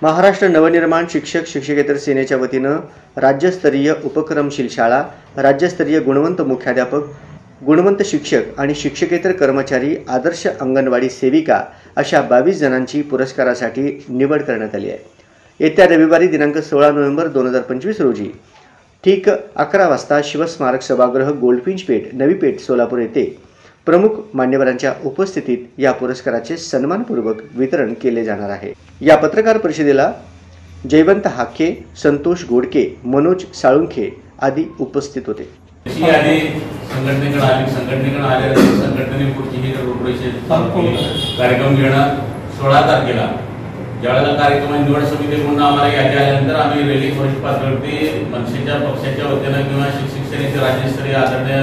महाराष्ट्र नवनिर्माण शिक्षक शिक्षकेतर सेनेच्या वतीनं राज्यस्तरीय उपक्रमशील शाळा, राज्यस्तरीय गुणवंत मुख्याध्यापक, गुणवंत शिक्षक आणि शिक्षकेतर कर्मचारी, आदर्श अंगणवाडी सेविका अशा 22 जणांची पुरस्कारासाठी निवड करण्यात आली आहे। येत्या रविवारी दिनांक 16 नोव्हेंबर 2025 रोजी ठीक 11 वाजता शिवस्मारक सभागृह, गोल्डफिंच पेठ, नवी पेठ, सोलापूर येथे प्रमुख मान्यवरांच्या उपस्थितीत या पुरस्काराचे सन्मानपूर्वक वितरण केले जाणार आहे। या पत्रकार परिषदेला जयवंत हाके, संतोष गोडके, मनोज साळुंखे आदी उपस्थित होते। कार्यक्रम घेणं 16 तारखेला ज्यावेळेला कार्यक्रम निवड समितीकडून आम्हाला यादी आल्यानंतर आम्ही रेली फर्स्ट पातळीवरती मनसेच्या पक्षाच्या वतीनं किंवा शिक्षक सेनेचे राज्यस्तरीय आदरणीय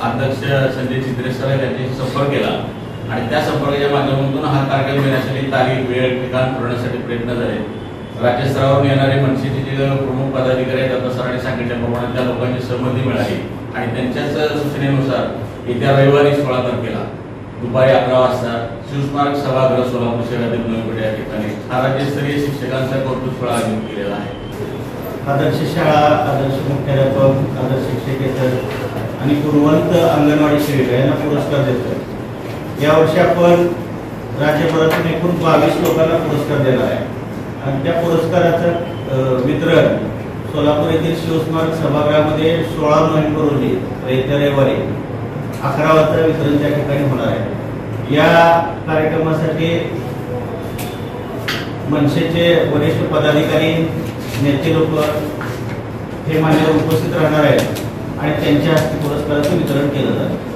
अध्यक्ष संजय चित्रे सर यांच्याशी संपर्क केला आणि त्या संपर्काच्या माध्यमातून हा कार्यक्रम घेण्यासाठी तारीख, वेळ, ठिकाण ठरवण्यासाठी प्रयत्न झाले। राज्यस्तरावरून येणारे मनसेचे जे प्रमुख पदाधिकारी आहेत आता सरांनी सांगितल्याप्रमाणे त्या लोकांची सहमती मिळाली आणि त्यांच्याच सूचनेनुसार येत्या रविवारी 16 तारखेला दुपारी 11 वाजता शिवस्मारक सभागृह, सोलापूर शहरातील नवीपेठ या ठिकाणी हा राज्यस्तरीय शिक्षकांचा कौतुक सोहळा आयोजित केलेला आहे। आदर्श शाळा, आदर्श मुख्याध्यापक, आदर्श शिक्षकेतर आणि गुणवंत अंगणवाडी सेविका यांना पुरस्कार देतो। यावर्षी आपण राज्यभरातून एकूण 22 लोकांना पुरस्कार देणार आहे आणि त्या पुरस्काराचं वितरण सोलापूर येथील शिवस्मारक सभागृहामध्ये 16 नोव्हेंबर रोजी येत्या रविवारी 11 वाजता वितरण त्या ठिकाणी होणार आहे। या कार्यक्रमासाठी मनसेचे वरिष्ठ पदाधिकारी, नेते लोक हे मान्यवर उपस्थित राहणार आहेत आणि त्यांच्या हस्ते पुरस्काराचं वितरण केलं जातं।